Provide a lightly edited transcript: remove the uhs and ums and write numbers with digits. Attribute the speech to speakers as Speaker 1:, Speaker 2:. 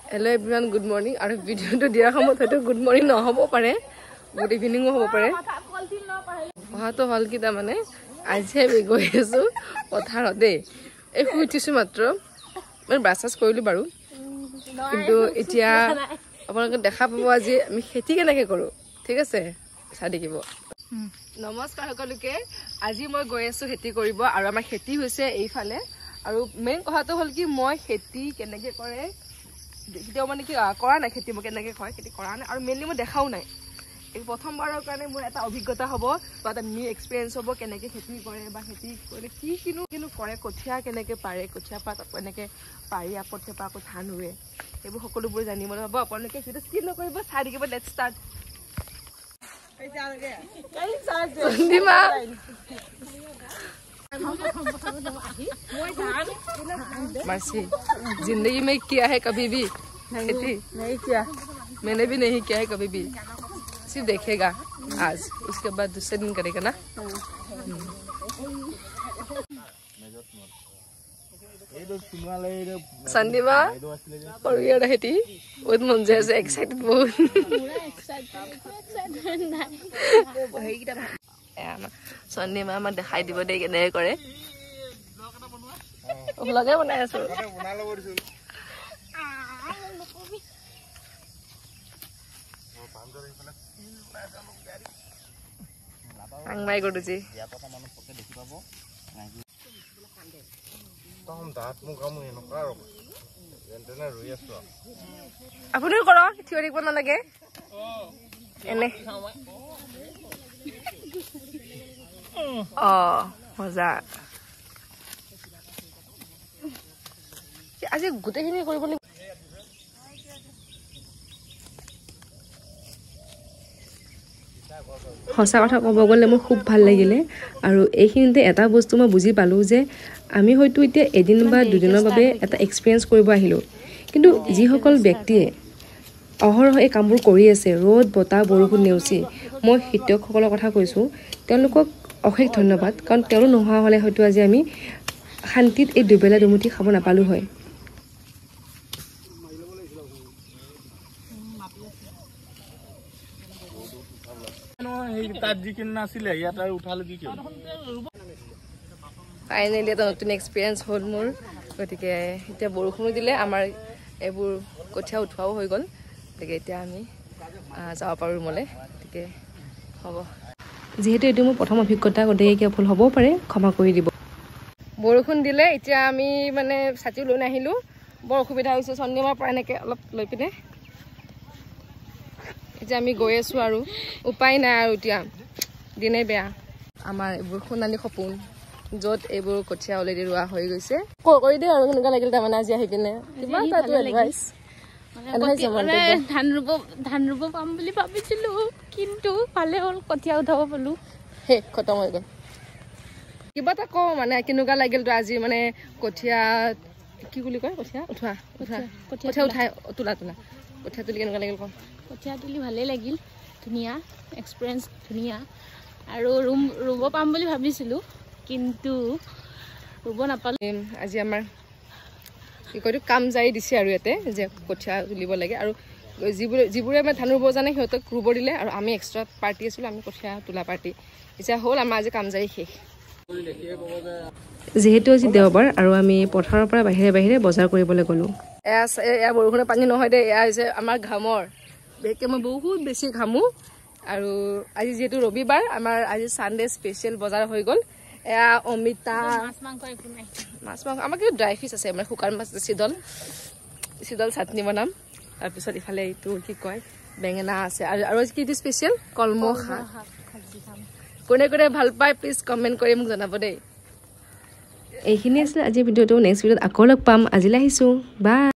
Speaker 1: Hello everyone, good morning. Our video to dia khamot hoto good morning no hobo pare. Good evening hobo pare. Oha to hol ki ta mane aje be goi asu potharode. Ei huitisu matro. Moi brasas koilu baru. Kintu etia আপোনালোকে দেখা পাব আজি আমি খেতি কেনেকে কৰো ঠিক আছে চাই দেখিব নমস্কাৰ সকলোকে আজি মই গৈ আছো খেতি কৰিব আৰু আমাৰ খেতি হৈছে এইফালে আৰু মেইন কথাটো হল কি মই খেতি কেনেকে কৰে দেখিতেও মানে কি কৰা নাই খেতি মই কেনেকে হয় খেতি কৰা নাই আৰু মেইনলি মই দেখাও নাই এই প্ৰথমবাৰৰ কাৰণে মোৰ এটা অভিজ্ঞতা হ'ব বা এটা নি এক্সপেৰিয়েন্স হ'ব কেনেকে খেতি কৰে বা খেতি কৰে কি কিনো কৰে কঠিয়া কেনেকে পাৰে কঠিয়া পাত কেনেকে পাৰি আপতে পা কো ধান ৰুৱে এইবোৰ সকলোবোৰ জানিবলৈ হ'ব আপোনালোকে ভিডিও স্কিপ নকৰিব চাই দেখিব লেটস ষ্টাৰ্ট সন্দীমা मासी जिंदगी में किया है कभी भी खेती नहीं किया मैंने भी नहीं किया है कभी भी सिर्फ देखेगा आज उसके बाद दूसरे दिन करेगा ना संदीमा और ये रहती बहुत मंजे से एक्साइटेड बहुत संदीमा मैं दिखाई দিব দে কেনে কৰে লগে বনাই আছো আংমাই গডুজি আপুনি কৰ থিয়ৰি কৰিব নালাগে এনে মজা আজি গোটেইখিনি কৰিব লাগিব সঁচা কথা ক'ব গ'লে মোৰ খুব ভাল লাগিলে আৰু এইখিনিতে এটা বস্তু মই বুজি পালোঁ যে আমি হয়তো এতিয়া এদিন বা দুদিনৰ বাবে এটা এক্সপিৰিয়েঞ্চ কৰিব আহিলোঁ কিন্তু যিসকল ব্যক্তিয়ে অহৰহ এই কামবোৰ কৰি আছে ৰ'দ বতাহ বৰষুণ নেওচি মই শিক্ষকসকলৰ কথা কৈছোঁ তেওঁলোকক অশেষ ধন্যবাদ কাৰণ তেওঁলোক নোহোৱা হ'লে হয়তো আজি আমি শান্তিত এই দুবেলা দুমুঠি খাব নাপালোঁ হয় ফাইনেলি এটা নতুন এক্সপিৰিয়েঞ্চ হ'ল মোৰ গতিকে এতিয়া বৰষুণো দিলে আমাৰ এইবোৰ কঠীয়া উঠোৱাও হৈ গ'ল গতিকে এতিয়া আমি যাব পাৰোঁ ৰুমলৈ গতিকে হ'ব যিহেতু এইটো মোৰ প্ৰথম অভিজ্ঞতা গতিকে কিয় ভুল হ'বও পাৰে ক্ষমা কৰি দিব বৰষুণ দিলে এতিয়া আমি মানে ছাতিও লৈ নাহিলোঁ বৰ অসুবিধা হৈছে চন্দিমাৰ পৰা এনেকৈ অলপ লৈ পিনে এতিয়া আমি গৈ আছোঁ আৰু উপায় নাই আৰু এতিয়া দিনে বেয়া আমাৰ এইবোৰ সোণালী সপোন য'ত এইবোৰ কঠীয়া অলৰেডি ৰোৱা হৈ গৈছে কৰি দিওঁ আৰু কেনেকুৱা লাগিল তাৰমানে আজি আহি পিনে কিবা তাতো এডভাইচ ধান ৰুব পাম বুলি ভাবিছিলো কিন্তু ভালে হ'ল কঠীয়া উঠাব পালো হে খতম হৈ গ'ল কিবা এটা কওঁ মানে কেনেকুৱা লাগিলতো আজি মানে কঠীয়া কি বুলি কয় কঠীয়া উঠাই তোলা কঠীয়া তুলি কেনেকুৱা লাগিল কওঁ কঠীয়া তুলি ভালেই লাগিল ধুনীয়া এক্সপিৰিয়েঞ্চ ধুনীয়া আৰু ৰুব পাম বুলি ভাবিছিলোঁ কিন্তু ৰুব নাপালোঁ আজি আমাৰ কি কয়তো কাম জাৰি দিছে আৰু ইয়াতে যে কঠীয়া তুলিব লাগে আৰু যিবোৰে আমাৰ ধান ৰুব জানে সিহঁতক ৰুব দিলে আৰু আমি এক্সট্ৰা পাৰ্টি আছিলোঁ আমি কঠীয়া তোলা পাৰ্টি এতিয়া হ'ল আমাৰ আজি কাম জাৰি শেষ যিহেতু আজি দেওবাৰ আৰু আমি পথাৰৰ পৰা বাহিৰে বাহিৰে বজাৰ কৰিবলৈ গ'লোঁ এয়া বৰষুণৰ পানী নহয় দে এয়া হৈছে আমাৰ ঘামৰ বিশেষকৈ মই বহুত বেছি ঘামো আৰু আজি যিহেতু ৰবিবাৰ আমাৰ আজি ছানডে স্পেচিয়েল বজাৰ হৈ গ'ল এয়া অমিতা মাছ মাংস আমাৰ কিন্তু ড্ৰাই ফিছ আছে মানে শুকান মাছ চিদল চাটনি বনাম তাৰপিছত ইফালে এইটো কি কয় বেঙেনা আছে আৰু কি এইটো স্পেচিয়েল কলমৌ শাক কোনে কোনে ভাল পায় প্লিজ কমেণ্ট কৰি মোক জনাব দেই এইখিনি আছিলে আজি ভিডিঅ'টো নেক্সট ভিডিঅ'ত আকৌ লগ পাম আজিলৈ আহিছোঁ বাই